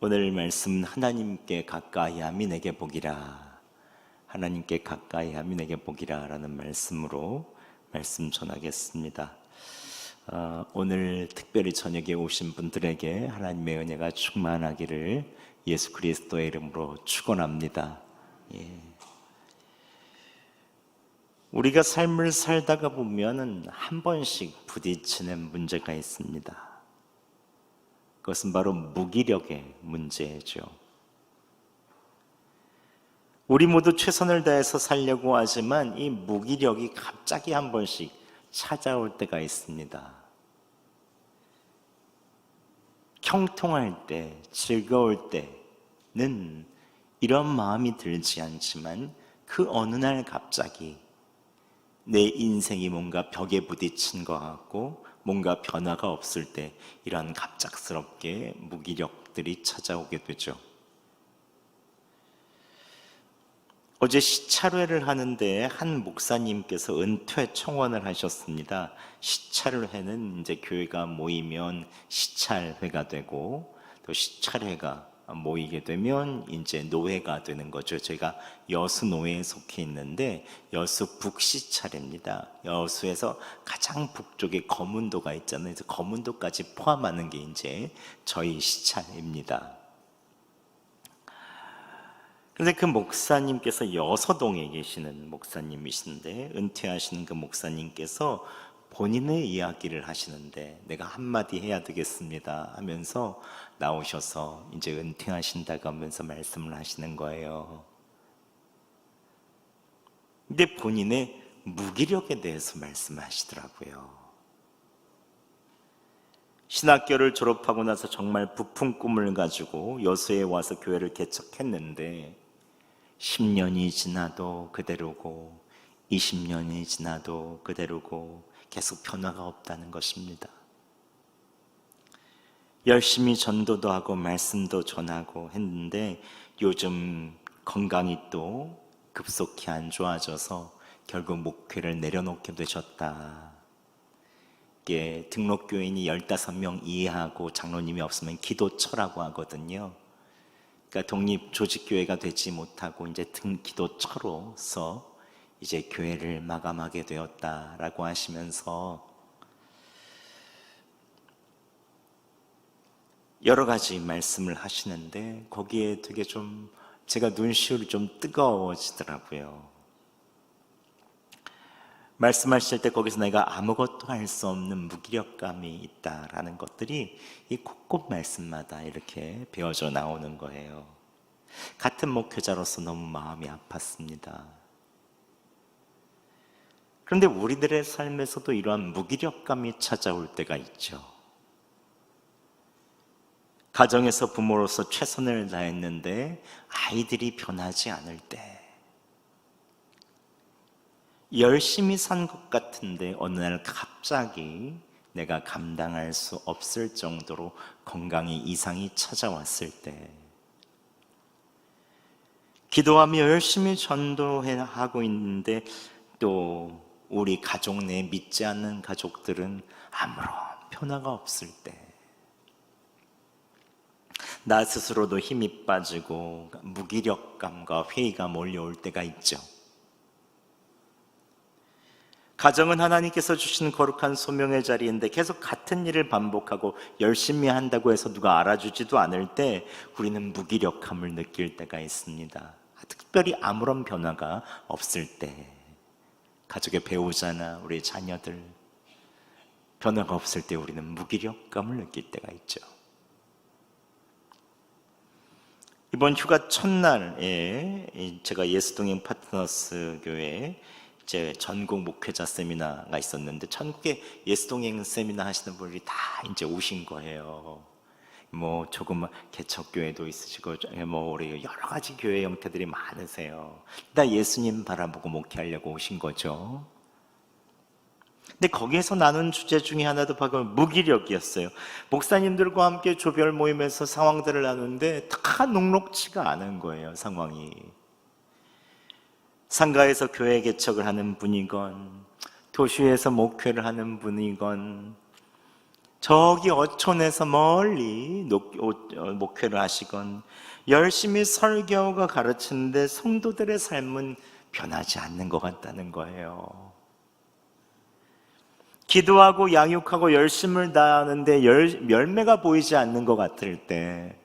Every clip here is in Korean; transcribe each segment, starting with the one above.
오늘 말씀 하나님께 가까이 하면 내게 복이라, 하나님께 가까이 하면 내게 복이라 라는 말씀으로 말씀 전하겠습니다. 오늘 특별히 저녁에 오신 분들에게 하나님의 은혜가 충만하기를 예수 그리스도의 이름으로 축원합니다. 우리가 삶을 살다가 보면은 한 번씩 부딪히는 문제가 있습니다. 그것은 바로 무기력의 문제죠. 우리 모두 최선을 다해서 살려고 하지만 이 무기력이 갑자기 한 번씩 찾아올 때가 있습니다. 형통할 때, 즐거울 때는 이런 마음이 들지 않지만 그 어느 날 갑자기 내 인생이 뭔가 벽에 부딪힌 것 같고 뭔가 변화가 없을 때 이런 갑작스럽게 무기력들이 찾아오게 되죠. 어제 시찰회를 하는데 한 목사님께서 은퇴 청원을 하셨습니다. 시찰회는 이제 교회가 모이면 시찰회가 되고 또 시찰회가 모이게 되면 이제 노회가 되는 거죠. 제가 여수 노회에 속해 있는데 여수 북시찰입니다. 여수에서 가장 북쪽에 거문도가 있잖아요. 그래서 거문도까지 포함하는 게 이제 저희 시찰입니다. 그런데 그 목사님께서 여서동에 계시는 목사님이신데 은퇴하시는 그 목사님께서 본인의 이야기를 하시는데 내가 한마디 해야 되겠습니다 하면서 나오셔서 이제 은퇴하신다고 하면서 말씀을 하시는 거예요. 근데 본인의 무기력에 대해서 말씀하시더라고요. 신학교를 졸업하고 나서 정말 부푼 꿈을 가지고 여수에 와서 교회를 개척했는데 10년이 지나도 그대로고 20년이 지나도 그대로고 계속 변화가 없다는 것입니다. 열심히 전도도 하고 말씀도 전하고 했는데 요즘 건강이 또 급속히 안 좋아져서 결국 목회를 내려놓게 되셨다. 이게 등록교인이 15명 이하고 장로님이 없으면 기도처라고 하거든요. 그러니까 독립조직교회가 되지 못하고 이제 기도처로서 이제 교회를 마감하게 되었다라고 하시면서 여러 가지 말씀을 하시는데 거기에 되게 좀 제가 눈시울이 좀 뜨거워지더라고요. 말씀하실 때 거기서 내가 아무것도 할 수 없는 무기력감이 있다라는 것들이 이 곳곳 말씀마다 이렇게 배워져 나오는 거예요. 같은 목회자로서 너무 마음이 아팠습니다. 그런데 우리들의 삶에서도 이러한 무기력감이 찾아올 때가 있죠. 가정에서 부모로서 최선을 다했는데 아이들이 변하지 않을 때, 열심히 산 것 같은데 어느 날 갑자기 내가 감당할 수 없을 정도로 건강에 이상이 찾아왔을 때, 기도하며 열심히 전도하고 있는데 또 우리 가족 내에 믿지 않는 가족들은 아무런 변화가 없을 때, 나 스스로도 힘이 빠지고 무기력감과 회의가 몰려올 때가 있죠. 가정은 하나님께서 주신 거룩한 소명의 자리인데 계속 같은 일을 반복하고 열심히 한다고 해서 누가 알아주지도 않을 때 우리는 무기력함을 느낄 때가 있습니다. 특별히 아무런 변화가 없을 때, 가족의 배우자나 우리 자녀들 변화가 없을 때 우리는 무기력감을 느낄 때가 있죠. 이번 휴가 첫날에 제가 예수동행 파트너스 교회에 제 전국 목회자 세미나가 있었는데 전국에 예수동행 세미나 하시는 분들이 다 이제 오신 거예요. 뭐 조금 개척교회도 있으시고 뭐 우리 여러 가지 교회 형태들이 많으세요. 다 예수님 바라보고 목회하려고 오신 거죠. 근데 거기에서 나눈 주제 중에 하나도 바로 무기력이었어요. 목사님들과 함께 조별 모임에서 상황들을 나누는데 다 녹록치가 않은 거예요, 상황이. 상가에서 교회 개척을 하는 분이건 도시에서 목회를 하는 분이건 저기 어촌에서 멀리 목회를 하시건 열심히 설교가 가르치는데 성도들의 삶은 변하지 않는 것 같다는 거예요. 기도하고 양육하고 열심을 다하는데 열매가 보이지 않는 것 같을 때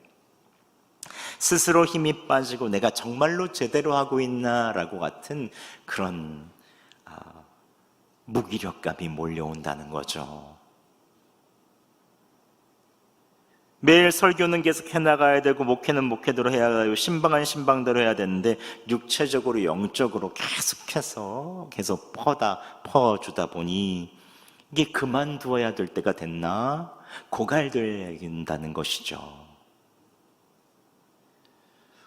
스스로 힘이 빠지고 내가 정말로 제대로 하고 있나라고 같은 그런 무기력감이 몰려온다는 거죠. 매일 설교는 계속 해나가야 되고 목회는 목회대로 해야 되고 신방은 신방대로 해야 되는데 육체적으로 영적으로 계속 퍼주다 보니 이게 그만두어야 될 때가 됐나 고갈된다는 것이죠.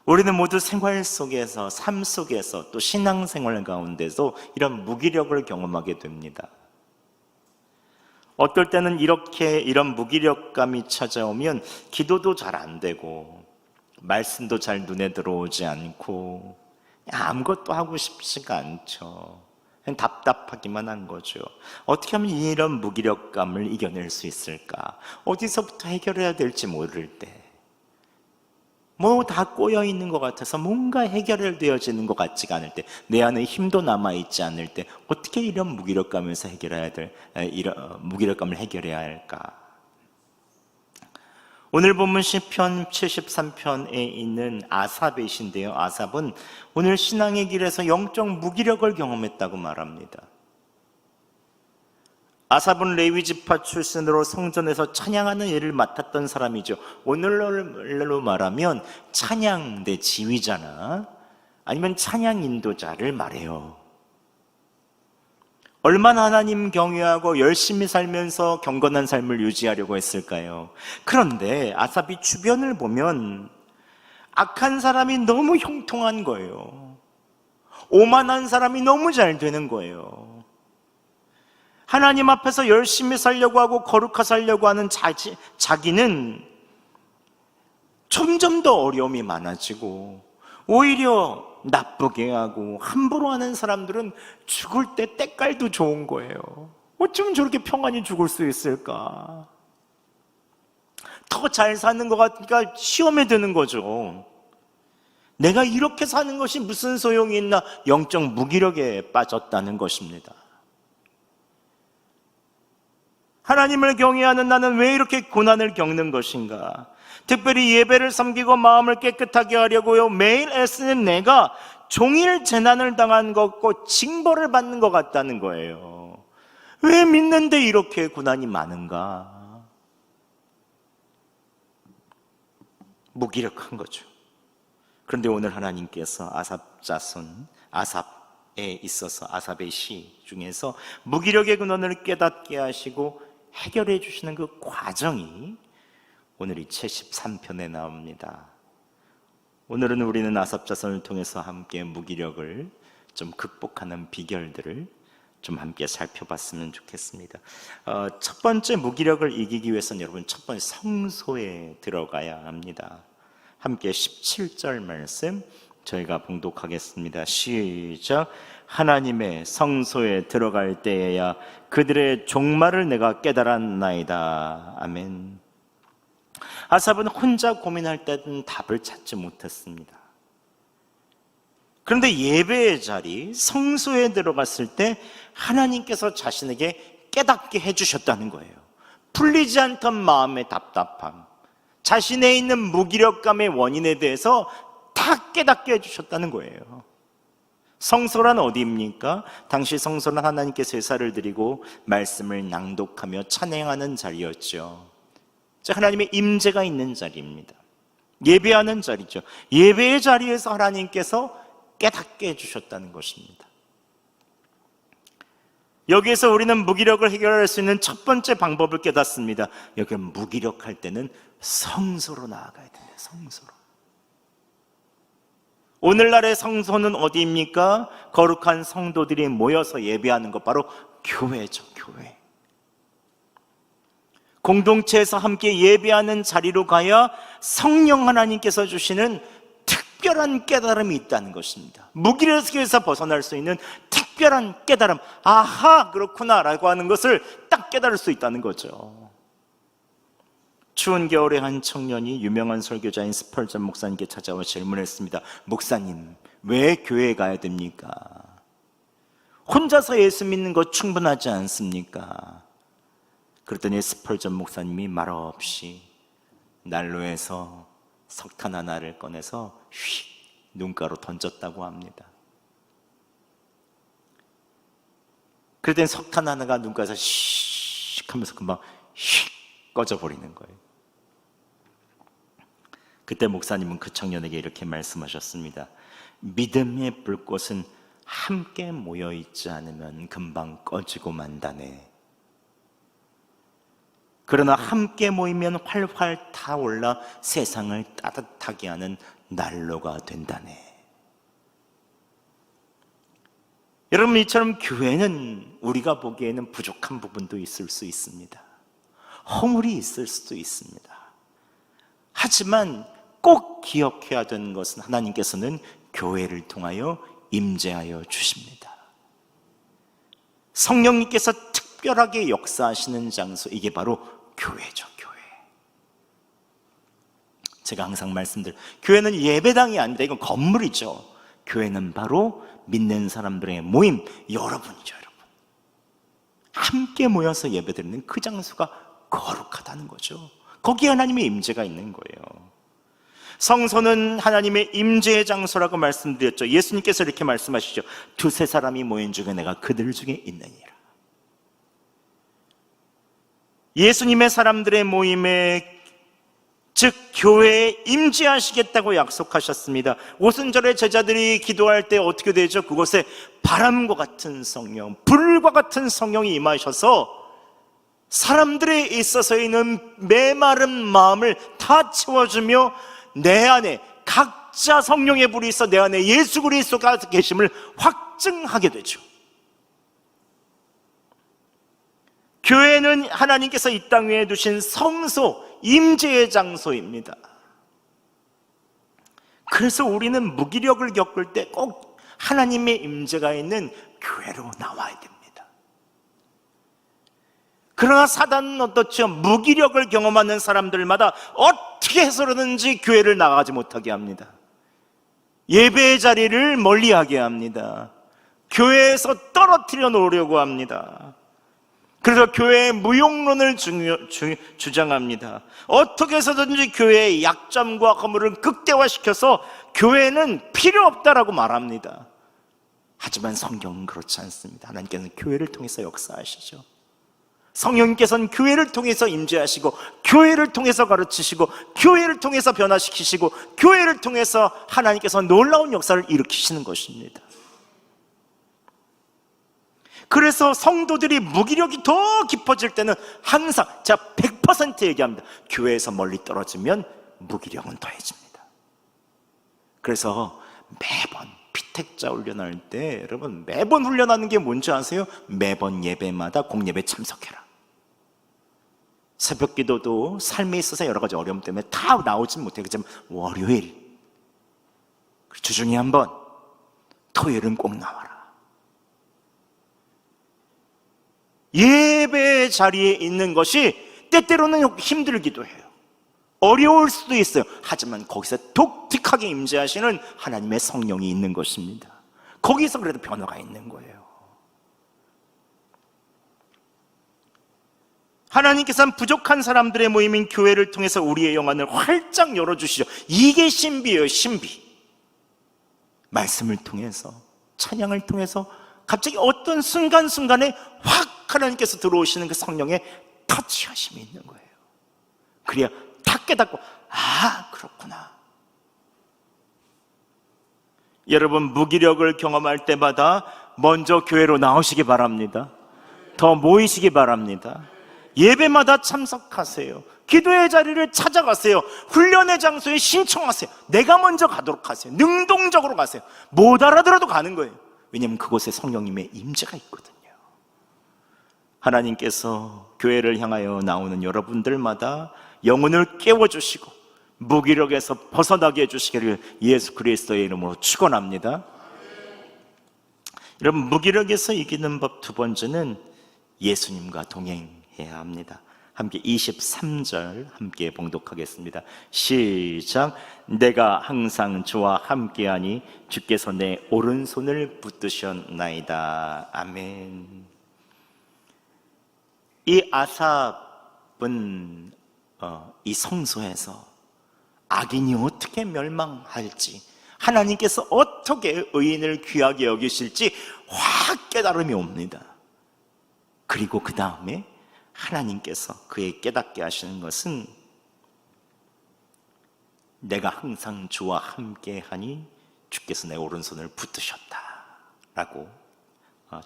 우리는 모두 생활 속에서, 삶 속에서, 또 신앙생활 가운데서 이런 무기력을 경험하게 됩니다. 어떨 때는 이런 무기력감이 찾아오면 기도도 잘 안 되고 말씀도 잘 눈에 들어오지 않고 아무것도 하고 싶지가 않죠. 그냥 답답하기만 한 거죠. 어떻게 하면 이런 무기력감을 이겨낼 수 있을까? 어디서부터 해결해야 될지 모를 때 다 꼬여있는 것 같아서 뭔가 해결되어지는 것 같지가 않을 때, 내 안에 힘도 남아있지 않을 때 어떻게 이런 무기력감에서 무기력감을 해결해야 할까? 오늘 본문 시편 73편에 있는 아삽이신데요, 아삽은 오늘 신앙의 길에서 영적 무기력을 경험했다고 말합니다. 아삽은 레위 지파 출신으로 성전에서 찬양하는 일을 맡았던 사람이죠. 오늘날로 말하면 찬양대 지휘자나 아니면 찬양 인도자를 말해요. 얼마나 하나님 경외하고 열심히 살면서 경건한 삶을 유지하려고 했을까요? 그런데 아삽이 주변을 보면 악한 사람이 너무 형통한 거예요. 오만한 사람이 너무 잘 되는 거예요. 하나님 앞에서 열심히 살려고 하고 거룩하게 살려고 하는 자기는 점점 더 어려움이 많아지고 오히려 나쁘게 하고 함부로 하는 사람들은 죽을 때 때깔도 좋은 거예요. 어쩌면 저렇게 평안히 죽을 수 있을까? 더 잘 사는 것 같으니까 시험에 드는 거죠. 내가 이렇게 사는 것이 무슨 소용이 있나? 영적 무기력에 빠졌다는 것입니다. 하나님을 경외하는 나는 왜 이렇게 고난을 겪는 것인가? 특별히 예배를 섬기고 마음을 깨끗하게 하려고요 매일 애쓰는 내가 종일 재난을 당한 것 같고 징벌을 받는 것 같다는 거예요. 왜 믿는데 이렇게 고난이 많은가? 무기력한 거죠. 그런데 오늘 하나님께서 아삽 자손, 아삽에 있어서 아삽의 시 중에서 무기력의 근원을 깨닫게 하시고 해결해 주시는 그 과정이 오늘 이 73편에 나옵니다. 오늘은 우리는 아삽 자손을 통해서 함께 무기력을 좀 극복하는 비결들을 좀 함께 살펴봤으면 좋겠습니다. 첫 번째 무기력을 이기기 위해서는 여러분 첫 번째 성소에 들어가야 합니다. 함께 17절 말씀 저희가 봉독하겠습니다. 시작. 하나님의 성소에 들어갈 때에야 그들의 종말을 내가 깨달았나이다. 아멘. 아삽은 혼자 고민할 때는 답을 찾지 못했습니다. 그런데 예배의 자리, 성소에 들어갔을 때 하나님께서 자신에게 깨닫게 해주셨다는 거예요. 풀리지 않던 마음의 답답함, 자신에 있는 무기력감의 원인에 대해서 다 깨닫게 해주셨다는 거예요. 성소란 어디입니까? 당시 성소는 하나님께 제사를 드리고 말씀을 낭독하며 찬양하는 자리였죠. 하나님의 임재가 있는 자리입니다. 예배하는 자리죠. 예배의 자리에서 하나님께서 깨닫게 해주셨다는 것입니다. 여기에서 우리는 무기력을 해결할 수 있는 첫 번째 방법을 깨닫습니다. 여기 무기력할 때는 성소로 나아가야 됩니다. 성소로. 오늘날의 성소는 어디입니까? 거룩한 성도들이 모여서 예배하는 것, 바로 교회죠. 교회. 공동체에서 함께 예배하는 자리로 가야 성령 하나님께서 주시는 특별한 깨달음이 있다는 것입니다. 무기력에서 벗어날 수 있는 특별한 깨달음, 아하 그렇구나 라고 하는 것을 딱 깨달을 수 있다는 거죠. 추운 겨울에 한 청년이 유명한 설교자인 스펄전 목사님께 찾아와 질문했습니다. 목사님, 왜 교회에 가야 됩니까? 혼자서 예수 믿는 거 충분하지 않습니까? 그랬더니 스펄전 목사님이 말없이 난로에서 석탄 하나를 꺼내서 휙 눈가로 던졌다고 합니다. 그랬더니 석탄 하나가 눈가에서 씩 하면서 금방 휙 꺼져버리는 거예요. 그때 목사님은 그 청년에게 이렇게 말씀하셨습니다. 믿음의 불꽃은 함께 모여있지 않으면 금방 꺼지고 만다네. 그러나 함께 모이면 활활 타올라 세상을 따뜻하게 하는 난로가 된다네. 여러분, 이처럼 교회는 우리가 보기에는 부족한 부분도 있을 수 있습니다. 허물이 있을 수도 있습니다. 하지만 꼭 기억해야 되는 것은 하나님께서는 교회를 통하여 임재하여 주십니다. 성령님께서 특별하게 역사하시는 장소, 이게 바로 교회죠. 교회. 제가 항상 말씀드려요. 교회는 예배당이 아니다. 이건 건물이죠. 교회는 바로 믿는 사람들의 모임, 여러분이죠. 여러분, 함께 모여서 예배드리는 그 장소가 거룩하다는 거죠. 거기에 하나님의 임재가 있는 거예요. 성소는 하나님의 임재의 장소라고 말씀드렸죠. 예수님께서 이렇게 말씀하시죠. 두세 사람이 모인 중에 내가 그들 중에 있느니라. 예수님의 사람들의 모임에, 즉 교회에 임재하시겠다고 약속하셨습니다. 오순절에 제자들이 기도할 때 어떻게 되죠? 그곳에 바람과 같은 성령, 불과 같은 성령이 임하셔서 사람들에 있어서 있는 메마른 마음을 다 채워주며 내 안에 각자 성령의 불이 있어 내 안에 예수 그리스도가 계심을 확증하게 되죠. 교회는 하나님께서 이 땅 위에 두신 성소, 임재의 장소입니다. 그래서 우리는 무기력을 겪을 때 꼭 하나님의 임재가 있는 교회로 나와야 됩니다. 그러나 사단은 어떻죠? 무기력을 경험하는 사람들마다 어떻게 해서든지 교회를 나가지 못하게 합니다. 예배의 자리를 멀리하게 합니다. 교회에서 떨어뜨려 놓으려고 합니다. 그래서 교회의 무용론을 주장합니다. 어떻게 해서든지 교회의 약점과 허물을 극대화시켜서 교회는 필요 없다라고 말합니다. 하지만 성경은 그렇지 않습니다. 하나님께서는 교회를 통해서 역사하시죠. 성령님께서는 교회를 통해서 임재하시고, 교회를 통해서 가르치시고, 교회를 통해서 변화시키시고, 교회를 통해서 하나님께서 놀라운 역사를 일으키시는 것입니다. 그래서 성도들이 무기력이 더 깊어질 때는 항상, 제가 100% 얘기합니다. 교회에서 멀리 떨어지면 무기력은 더해집니다. 그래서 매번 피택자 훈련할 때, 여러분, 매번 훈련하는 게 뭔지 아세요? 매번 예배마다 공예배 참석해라. 새벽 기도도 삶에 있어서 여러 가지 어려움 때문에 다 나오진 못해요. 그렇지만 월요일, 주중에 한 번, 토요일은 꼭 나와라. 예배 자리에 있는 것이 때때로는 힘들기도 해요. 어려울 수도 있어요. 하지만 거기서 독특하게 임재하시는 하나님의 성령이 있는 것입니다. 거기서 그래도 변화가 있는 거예요. 하나님께서는 부족한 사람들의 모임인 교회를 통해서 우리의 영안을 활짝 열어주시죠. 이게 신비예요. 신비. 말씀을 통해서, 찬양을 통해서 갑자기 어떤 순간순간에 확 하나님께서 들어오시는 그 성령의 터치하심이 있는 거예요. 그래야 다 깨닫고, 아, 그렇구나. 여러분, 무기력을 경험할 때마다 먼저 교회로 나오시기 바랍니다. 더 모이시기 바랍니다. 예배마다 참석하세요. 기도의 자리를 찾아가세요. 훈련의 장소에 신청하세요. 내가 먼저 가도록 하세요. 능동적으로 가세요. 못 알아들어도 가는 거예요. 왜냐하면 그곳에 성령님의 임재가 있거든요. 하나님께서 교회를 향하여 나오는 여러분들마다 영혼을 깨워주시고 무기력에서 벗어나게 해주시기를 예수 그리스도의 이름으로 축원합니다. 여러분, 무기력에서 이기는 법 두 번째는 예수님과 동행해야 합니다. 함께 23절 함께 봉독하겠습니다. 시작. 내가 항상 주와 함께하니 주께서 내 오른손을 붙드셨나이다. 아멘. 이 아삽은 이 성소에서 악인이 어떻게 멸망할지, 하나님께서 어떻게 의인을 귀하게 여기실지 확 깨달음이 옵니다. 그리고 그 다음에 하나님께서 그의 깨닫게 하시는 것은 내가 항상 주와 함께하니 주께서 내 오른손을 붙드셨다 라고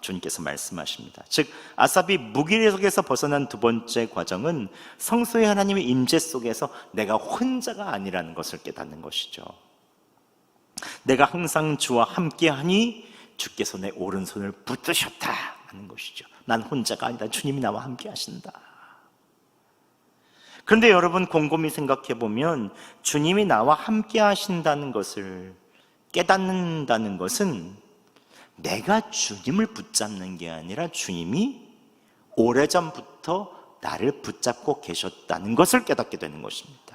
주님께서 말씀하십니다. 즉 아삽이 무기력에서 벗어난 두 번째 과정은 성소의 하나님의 임재 속에서 내가 혼자가 아니라는 것을 깨닫는 것이죠. 내가 항상 주와 함께하니 주께서 내 오른손을 붙드셨다 하는 것이죠. 난 혼자가 아니다. 주님이 나와 함께 하신다. 그런데 여러분 곰곰이 생각해 보면 주님이 나와 함께 하신다는 것을 깨닫는다는 것은 내가 주님을 붙잡는 게 아니라 주님이 오래전부터 나를 붙잡고 계셨다는 것을 깨닫게 되는 것입니다.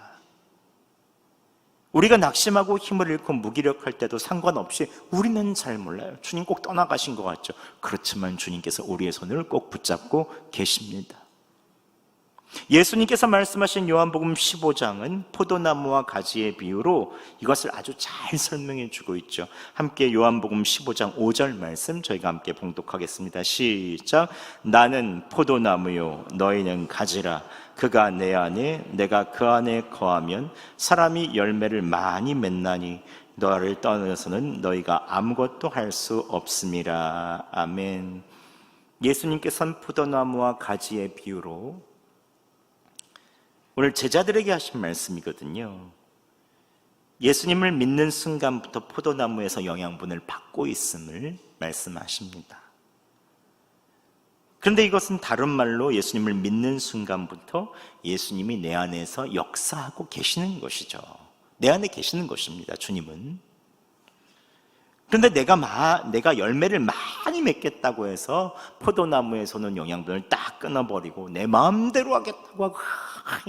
우리가 낙심하고 힘을 잃고 무기력할 때도 상관없이 우리는 잘 몰라요. 주님 꼭 떠나가신 것 같죠. 그렇지만 주님께서 우리의 손을 꼭 붙잡고 계십니다. 예수님께서 말씀하신 요한복음 15장은 포도나무와 가지의 비유로 이것을 아주 잘 설명해 주고 있죠. 함께 요한복음 15장 5절 말씀 저희가 함께 봉독하겠습니다. 시작. 나는 포도나무요 너희는 가지라. 그가 내 안에 내가 그 안에 거하면 사람이 열매를 많이 맺나니 너를 떠나서는 너희가 아무것도 할 수 없음이라. 아멘. 예수님께서는 포도나무와 가지의 비유로 오늘 제자들에게 하신 말씀이거든요. 예수님을 믿는 순간부터 포도나무에서 영양분을 받고 있음을 말씀하십니다. 그런데 이것은 다른 말로 예수님을 믿는 순간부터 예수님이 내 안에서 역사하고 계시는 것이죠. 내 안에 계시는 것입니다, 주님은. 그런데 내가 열매를 많이 맺겠다고 해서 포도나무에서는 영양분을 딱 끊어버리고 내 마음대로 하겠다고 하고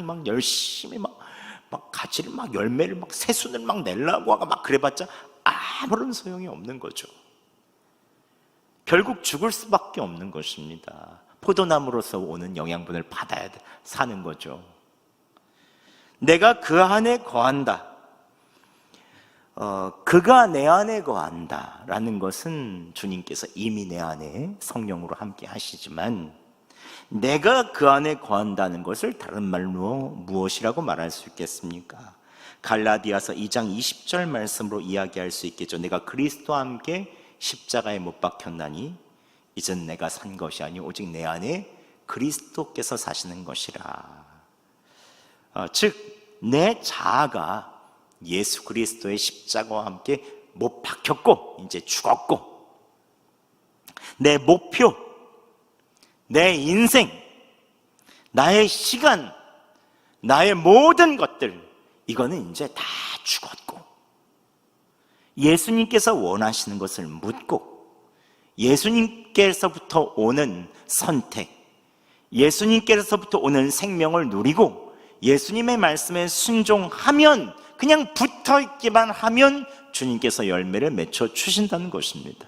막 열심히 막 가지를 막 열매를 막 새순을 막 내려고 하고 막 그래봤자 아무런 소용이 없는 거죠. 결국 죽을 수밖에 없는 것입니다. 포도나무로서 오는 영양분을 받아야 사는 거죠. 내가 그 안에 거한다. 그가 내 안에 거한다 라는 것은 주님께서 이미 내 안에 성령으로 함께 하시지만 내가 그 안에 거한다는 것을 다른 말로 무엇이라고 말할 수 있겠습니까? 갈라디아서 2장 20절 말씀으로 이야기할 수 있겠죠. 내가 그리스도와 함께 십자가에 못 박혔나니 이젠 내가 산 것이 아니 오직 내 안에 그리스도께서 사시는 것이라. 즉 내 자아가 예수 그리스도의 십자가와 함께 못 박혔고 이제 죽었고 내 목표, 내 인생, 나의 시간, 나의 모든 것들 이거는 이제 다 죽었고 예수님께서 원하시는 것을 묻고 예수님께서부터 오는 선택, 예수님께서부터 오는 생명을 누리고 예수님의 말씀에 순종하면 그냥 붙어있기만 하면 주님께서 열매를 맺혀 주신다는 것입니다.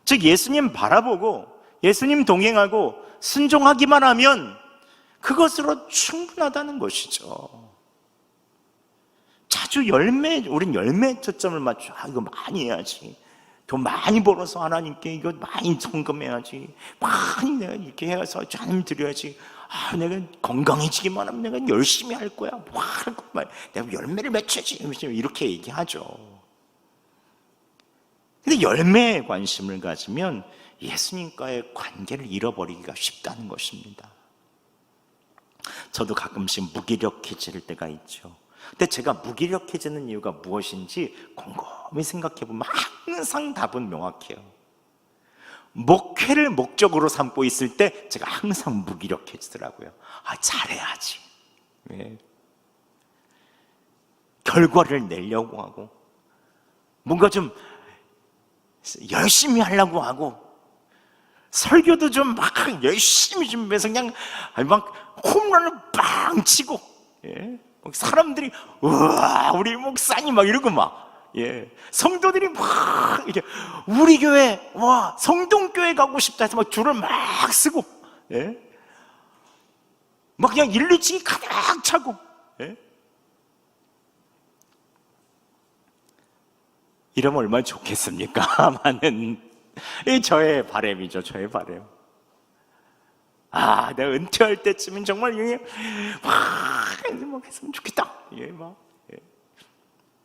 즉 예수님 바라보고 예수님 동행하고 순종하기만 하면 그것으로 충분하다는 것이죠. 자주 우린 열매에 초점을 맞춰. 이거 많이 해야지. 돈 많이 벌어서 하나님께 이거 많이 헌금해야지. 많이 내가 이렇게 해서 하나님 드려야지. 내가 건강해지기만 하면 내가 열심히 할 거야. 내가 열매를 맺혀야지. 이렇게 얘기하죠. 근데 열매에 관심을 가지면 예수님과의 관계를 잃어버리기가 쉽다는 것입니다. 저도 가끔씩 무기력해질 때가 있죠. 근데 제가 무기력해지는 이유가 무엇인지 곰곰이 생각해보면 항상 답은 명확해요. 목회를 목적으로 삼고 있을 때 제가 항상 무기력해지더라고요. 잘해야지. 네. 결과를 내려고 하고 뭔가 좀 열심히 하려고 하고 설교도 좀 막 열심히 준비해서 그냥 막 홈런을 빵 치고, 예? 사람들이 우와 우리 목사님 막 이러고 막, 예, 성도들이 막 이렇게 우리 교회 와 성동교회 가고 싶다 해서 막 줄을 막 쓰고, 예? 막 그냥 1, 2층이 가득 차고, 예? 이러면 얼마나 좋겠습니까? 많은 저의 바람이죠. 저의 바람. 아, 내가 은퇴할 때쯤은 정말 이게 막 했으면 좋겠다. 예, 막. 예.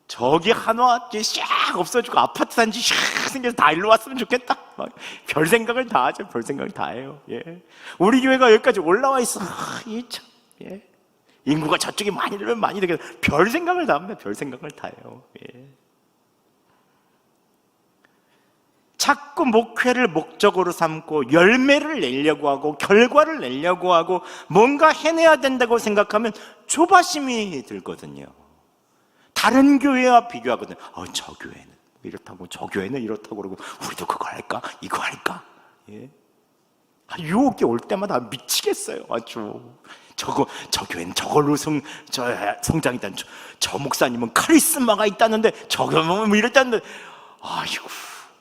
저기 한화 샥 없어지고 아파트 단지 샥 생겨서 다 일로 왔으면 좋겠다. 막 별 생각을 다 하죠. 별 생각을 다 해요. 예. 우리 교회가 여기까지 올라와 있어. 이 참. 예. 인구가 저쪽에 많이 들면 많이 되겠다. 별 생각을 다 합니다. 별 생각을 다 해요. 예. 자꾸 목회를 목적으로 삼고 열매를 내려고 하고 결과를 내려고 하고 뭔가 해내야 된다고 생각하면 조바심이 들거든요. 다른 교회와 비교하거든요. 저 교회는 이렇다고 저 교회는 이렇다고 그러고 우리도 그거 할까? 이거 할까? 예. 유혹이 올 때마다 미치겠어요. 아주 저 교회는 저걸로 성장이다. 저 목사님은 카리스마가 있다는데 저거 뭐 이랬다는데, 아이고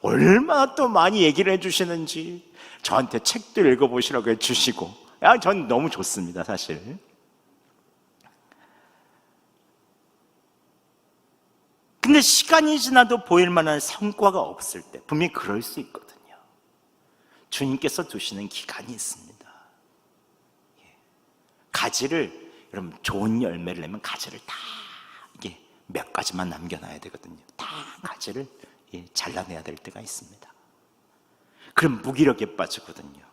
얼마나 또 많이 얘기를 해주시는지. 저한테 책도 읽어보시라고 해주시고, 전 너무 좋습니다 사실. 근데 시간이 지나도 보일 만한 성과가 없을 때 분명히 그럴 수 있거든요. 주님께서 두시는 기간이 있습니다. 가지를, 여러분 좋은 열매를 내면 가지를 다 이게 몇 가지만 남겨놔야 되거든요. 다 가지를 잘라내야 될 때가 있습니다. 그럼 무기력에 빠지거든요.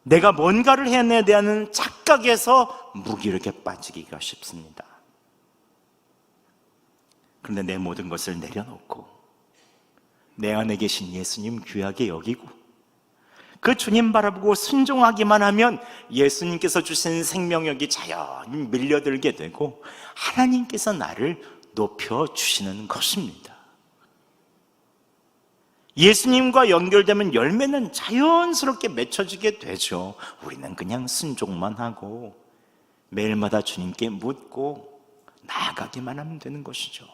내가 뭔가를 해내야 되는 착각에서 무기력에 빠지기가 쉽습니다. 그런데 내 모든 것을 내려놓고 내 안에 계신 예수님 귀하게 여기고 그 주님 바라보고 순종하기만 하면 예수님께서 주신 생명력이 자연히 밀려들게 되고 하나님께서 나를 높여주시는 것입니다. 예수님과 연결되면 열매는 자연스럽게 맺혀지게 되죠. 우리는 그냥 순종만 하고 매일마다 주님께 묻고 나아가기만 하면 되는 것이죠.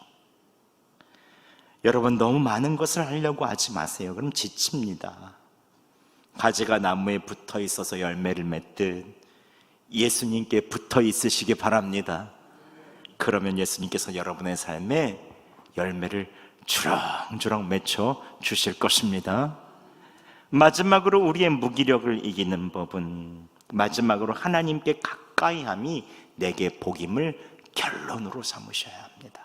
여러분 너무 많은 것을 하려고 하지 마세요. 그럼 지칩니다. 가지가 나무에 붙어 있어서 열매를 맺듯 예수님께 붙어 있으시기 바랍니다. 그러면 예수님께서 여러분의 삶에 열매를 주렁주렁 맺혀 주실 것입니다. 마지막으로 우리의 무기력을 이기는 법은, 마지막으로 하나님께 가까이함이 내게 복임을 결론으로 삼으셔야 합니다.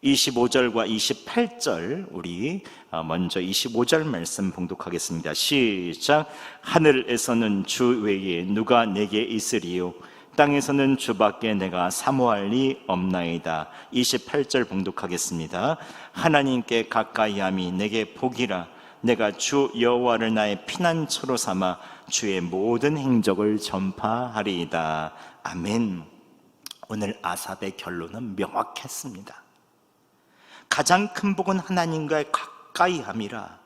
25절과 28절, 우리 먼저 25절 말씀 봉독하겠습니다. 시작. 하늘에서는 주 외에 누가 내게 있으리요? 땅에서는 주밖에 내가 사모할 리 없나이다. 28절 봉독하겠습니다. 하나님께 가까이함이 내게 복이라. 내가 주 여호와를 나의 피난처로 삼아 주의 모든 행적을 전파하리이다. 아멘. 오늘 아삽의 결론은 명확했습니다. 가장 큰 복은 하나님과 가까이함이라.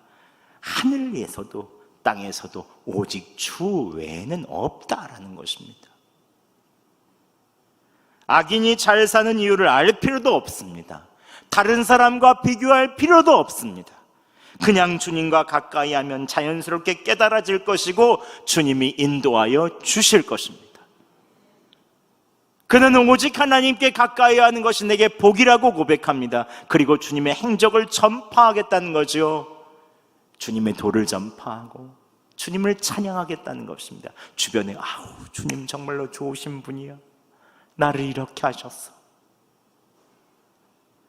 하늘에서도 땅에서도 오직 주 외에는 없다라는 것입니다. 악인이 잘 사는 이유를 알 필요도 없습니다. 다른 사람과 비교할 필요도 없습니다. 그냥 주님과 가까이 하면 자연스럽게 깨달아질 것이고 주님이 인도하여 주실 것입니다. 그는 오직 하나님께 가까이 하는 것이 내게 복이라고 고백합니다. 그리고 주님의 행적을 전파하겠다는 거죠. 주님의 도를 전파하고 주님을 찬양하겠다는 것입니다. 주변에 주님 정말로 좋으신 분이야. 나를 이렇게 하셨어.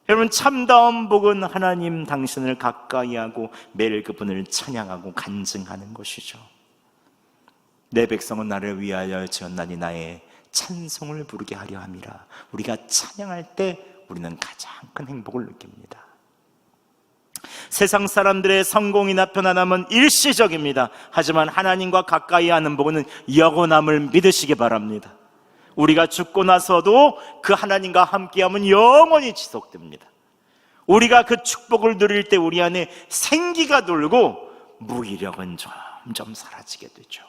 여러분 참다운 복은 하나님 당신을 가까이 하고 매일 그분을 찬양하고 간증하는 것이죠. 내 백성은 나를 위하여 지었나니 나의 찬송을 부르게 하려 함이라. 우리가 찬양할 때 우리는 가장 큰 행복을 느낍니다. 세상 사람들의 성공이나 편안함은 일시적입니다. 하지만 하나님과 가까이 하는 복은 영원함을 믿으시기 바랍니다. 우리가 죽고 나서도 그 하나님과 함께하면 영원히 지속됩니다. 우리가 그 축복을 누릴 때 우리 안에 생기가 돌고 무기력은 점점 사라지게 되죠.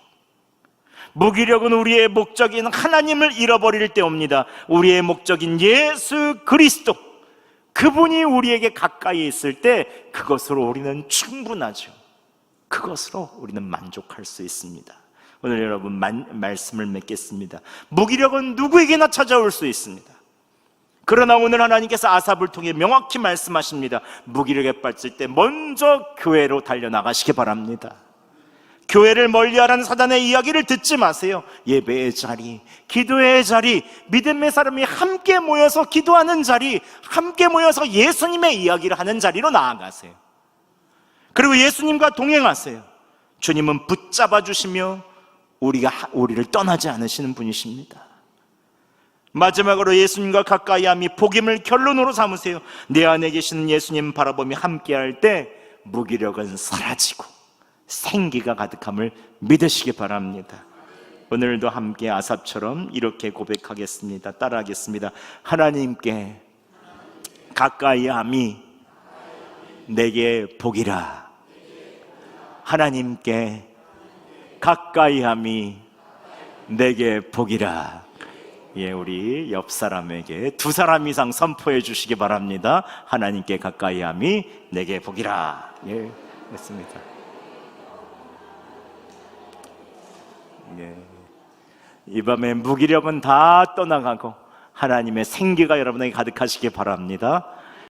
무기력은 우리의 목적인 하나님을 잃어버릴 때 옵니다. 우리의 목적인 예수 그리스도, 그분이 우리에게 가까이 있을 때 그것으로 우리는 충분하죠. 그것으로 우리는 만족할 수 있습니다. 오늘 여러분 말씀을 맺겠습니다. 무기력은 누구에게나 찾아올 수 있습니다. 그러나 오늘 하나님께서 아삽을 통해 명확히 말씀하십니다. 무기력에 빠질 때 먼저 교회로 달려나가시기 바랍니다. 교회를 멀리하라는 사단의 이야기를 듣지 마세요. 예배의 자리, 기도의 자리, 믿음의 사람이 함께 모여서 기도하는 자리, 함께 모여서 예수님의 이야기를 하는 자리로 나아가세요. 그리고 예수님과 동행하세요. 주님은 붙잡아 주시며 우리를 떠나지 않으시는 분이십니다. 마지막으로 예수님과 가까이함이 복임을 결론으로 삼으세요. 내 안에 계시는 예수님 바라보며 함께할 때 무기력은 사라지고 생기가 가득함을 믿으시기 바랍니다. 오늘도 함께 아삽처럼 이렇게 고백하겠습니다. 따라하겠습니다. 하나님께 가까이함이 내게 복이라. 하나님께 가까이함이 내게 복이라. 예, 우리 옆 사람에게 2사람 이상 선포해 주시기 바랍니다. 하나님께 가까이함이 내게 복이라. 예, 됐습니다. 예, 이 밤에 무기력은 다 떠나가고 하나님의 생기가 여러분에게 가득하시기 바랍니다.